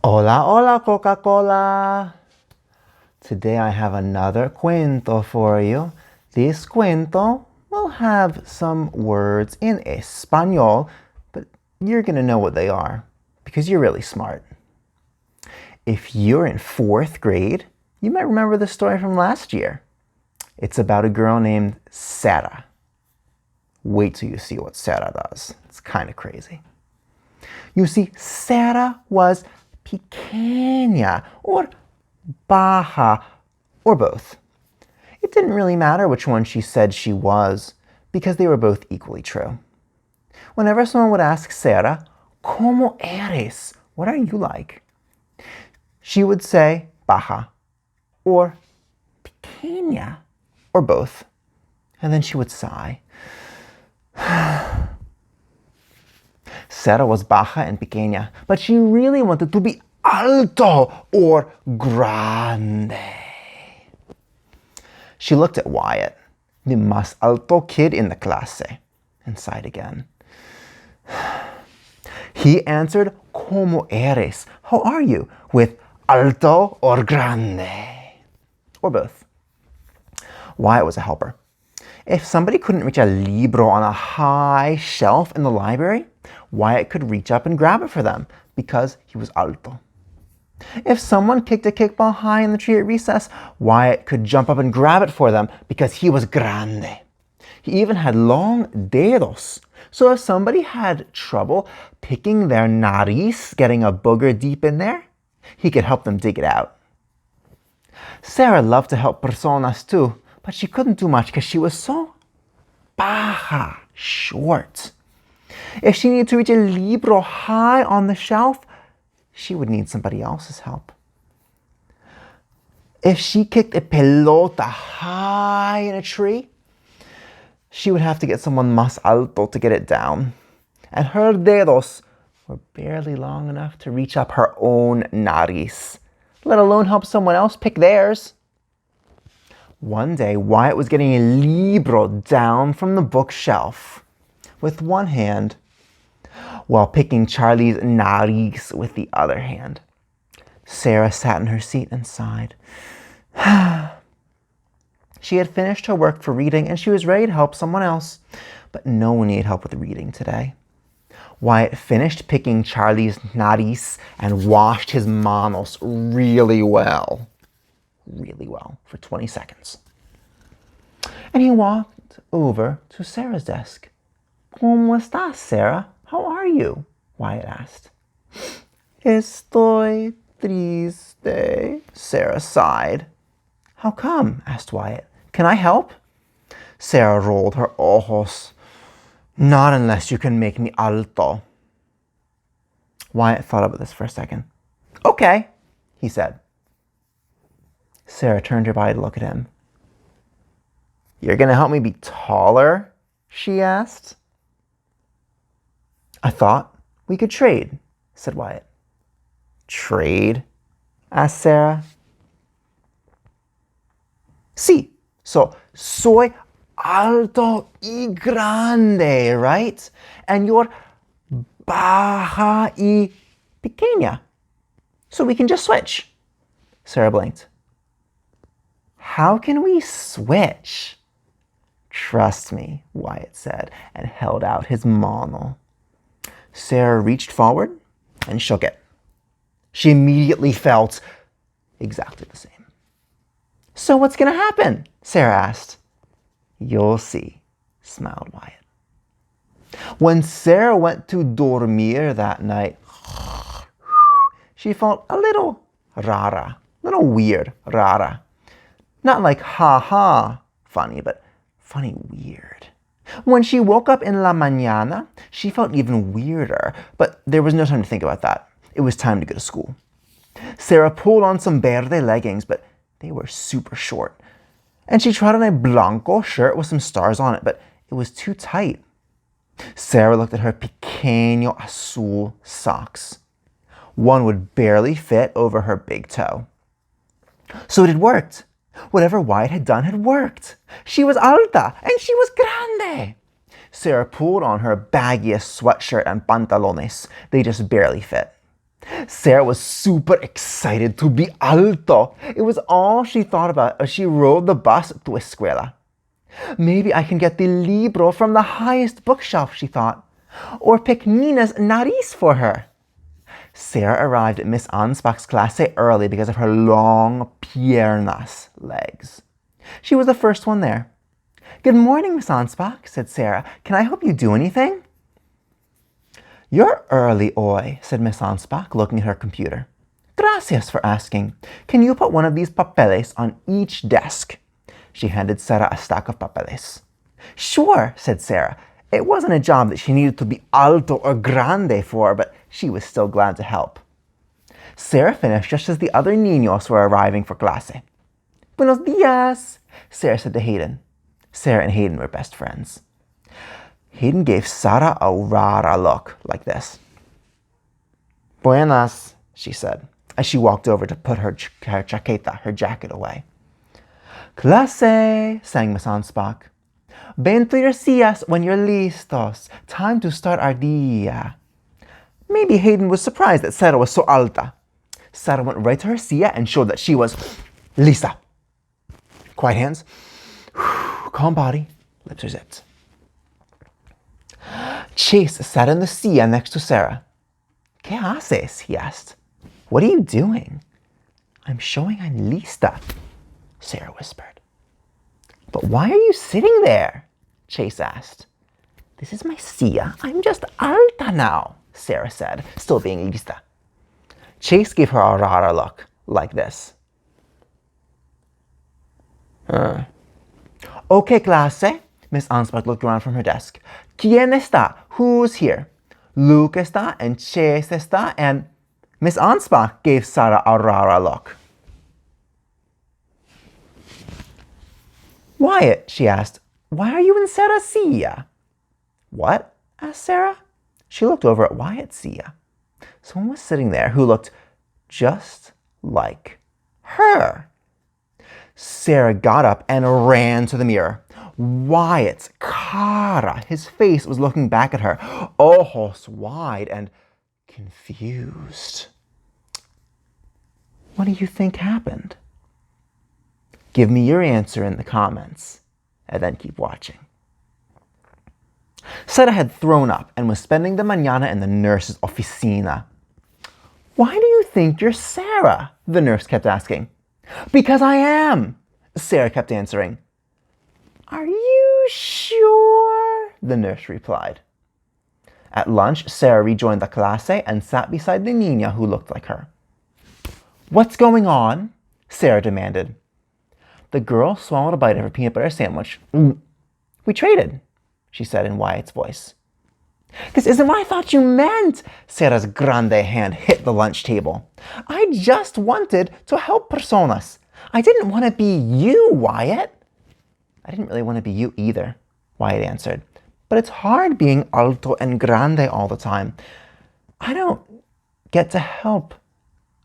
Hola, hola, Coca-Cola. Today I have another cuento for you. This cuento will have some words in Espanol, but you're going to know what they are because you're really smart. If you're in 4th grade, you might remember the story from last year. It's about a girl named Sarah. Wait till you see what Sarah does. It's kind of crazy. You see, Sarah was pequeña or baja or both. It didn't really matter which one she said she was because they were both equally true. Whenever someone would ask Sarah, ¿Cómo eres? What are you like? She would say baja or pequeña or both. And then she would sigh. Sarah was baja and pequeña, but she really wanted to be alto or grande. She looked at Wyatt, the más alto kid in the clase, and sighed again. He answered, ¿Cómo eres? How are you? With alto or grande, or both. Wyatt was a helper. If somebody couldn't reach a libro on a high shelf in the library, Wyatt could reach up and grab it for them because he was alto. If someone kicked a kickball high in the tree at recess, Wyatt could jump up and grab it for them because he was grande. He even had long dedos. So if somebody had trouble picking their nariz, getting a booger deep in there, he could help them dig it out. Sarah loved to help personas too, but she couldn't do much because she was so baja, short. If she needed to reach a libro high on the shelf, she would need somebody else's help. If she kicked a pelota high in a tree, she would have to get someone más alto to get it down. And her dedos were barely long enough to reach up her own nariz, let alone help someone else pick theirs. One day, Wyatt was getting a libro down from the bookshelf with one hand while picking Charlie's nariz with the other hand. Sarah sat in her seat and sighed. She had finished her work for reading and she was ready to help someone else, but no one needed help with reading today. Wyatt finished picking Charlie's nariz and washed his manos really well for 20 seconds. And he walked over to Sarah's desk. ¿Cómo estás, Sarah? How are you? Wyatt asked. Estoy triste, Sarah sighed. How come? Asked Wyatt. Can I help? Sarah rolled her ojos. Not unless you can make me alto. Wyatt thought about this for a second. Okay, he said. Sarah turned her body to look at him. You're going to help me be taller? She asked. I thought we could trade, said Wyatt. Trade? Asked Sarah. Sí, so soy alto y grande, right? And you're baja y pequeña. So we can just switch. Sarah blinked. How can we switch? Trust me, Wyatt said, and held out his mano. Sarah reached forward and shook it. She immediately felt exactly the same. So what's going to happen? Sarah asked. You'll see, smiled Wyatt. When Sarah went to dormir that night, she felt a little rara, a little weird, rara. Not like ha-ha funny, but funny weird. When she woke up in la mañana, she felt even weirder, but there was no time to think about that. It was time to go to school. Sarah pulled on some verde leggings, but they were super short. And she tried on a blanco shirt with some stars on it, but it was too tight. Sarah looked at her pequeño azul socks. One would barely fit over her big toe. So it had worked. Whatever Wyatt had done had worked. She was alta and she was grande. Sarah pulled on her baggiest sweatshirt and pantalones. They just barely fit. Sarah was super excited to be alto. It was all she thought about as she rode the bus to escuela. Maybe I can get the libro from the highest bookshelf, she thought, or pick Nina's nariz for her. Sarah arrived at Miss Anspach's clase early because of her long piernas, legs. She was the first one there. "Good morning, Miss Anspach," said Sarah. "Can I help you do anything?" "You're early, hoy," said Miss Anspach, looking at her computer. "Gracias for asking. Can you put one of these papeles on each desk?" She handed Sarah a stack of papeles. "Sure," said Sarah. It wasn't a job that she needed to be alto or grande for, but she was still glad to help. Sarah finished just as the other niños were arriving for clase. "Buenos dias," Sarah said to Hayden. Sarah and Hayden were best friends. Hayden gave Sarah a rara look like this. "Buenas," she said, as she walked over to put her chaqueta, her jacket, away. "Clase," sang Miss Anspach. "Ven to your sillas when you're listos. Time to start our dia." Maybe Hayden was surprised that Sarah was so alta. Sarah went right to her silla and showed that she was lista. Quiet hands. Calm body. Lips are zipped. Chase sat in the silla next to Sarah. "¿Qué haces?" he asked. "What are you doing?" "I'm showing I'm lista," Sarah whispered. "But why are you sitting there?" Chase asked. "This is my silla. I'm just alta now," Sarah said, still being lista. Chase gave her a rara look, like this. "Okay, clase." Miss Anspach looked around from her desk. "¿Quién está? Who's here?" "Luke está, and Chase está, and..." Miss Anspach gave Sarah a rara look. "Wyatt," she asked, "why are you in Sarah's silla?" "What?" asked Sarah. She looked over at Wyatt's silla. Someone was sitting there who looked just like her. Sarah got up and ran to the mirror. Wyatt's cara, his face was looking back at her, ojos wide and confused. What do you think happened? Give me your answer in the comments, and then keep watching. Sarah had thrown up and was spending the mañana in the nurse's oficina. "Why do you think you're Sarah?" the nurse kept asking. "Because I am," Sarah kept answering. "Are you sure?" the nurse replied. At lunch, Sarah rejoined the clase and sat beside the niña who looked like her. "What's going on?" Sarah demanded. The girl swallowed a bite of her peanut butter sandwich. "We traded," she said in Wyatt's voice. "This isn't what I thought you meant." Sarah's grande hand hit the lunch table. "I just wanted to help personas. I didn't want to be you, Wyatt." "I didn't really want to be you either," Wyatt answered. "But it's hard being alto and grande all the time. I don't get to help.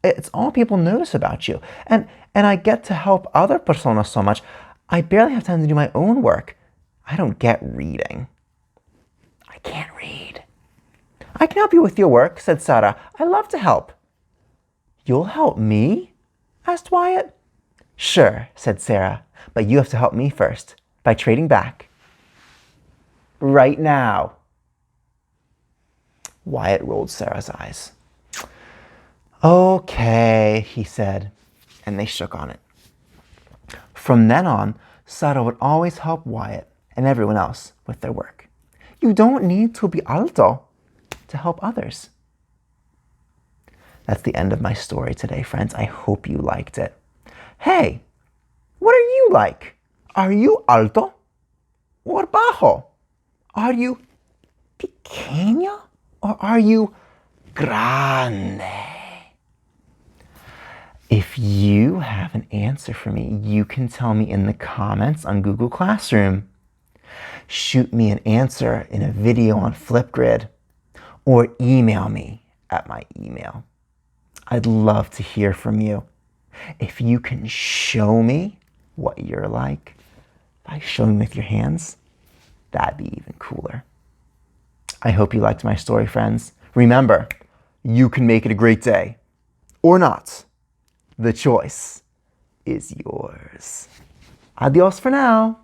It's all people notice about you. And I get to help other personas so much. I barely have time to do my own work. I don't get reading." "I can't read." "I can help you with your work," said Sarah. "I love to help." "You'll help me?" asked Wyatt. "Sure," said Sarah, "but you have to help me first, by trading back. Right now." Wyatt rolled Sarah's eyes. "Okay," he said, and they shook on it. From then on, Sarah would always help Wyatt and everyone else with their work. You don't need to be alto to help others. That's the end of my story today, friends. I hope you liked it. Hey, what are you like? Are you alto or bajo? Are you pequeño or are you grande? If you have an answer for me, you can tell me in the comments on Google Classroom. Shoot me an answer in a video on Flipgrid or email me at my email. I'd love to hear from you. If you can show me what you're like by showing with your hands, that'd be even cooler. I hope you liked my story, friends. Remember, you can make it a great day. Or not. The choice is yours. Adios for now.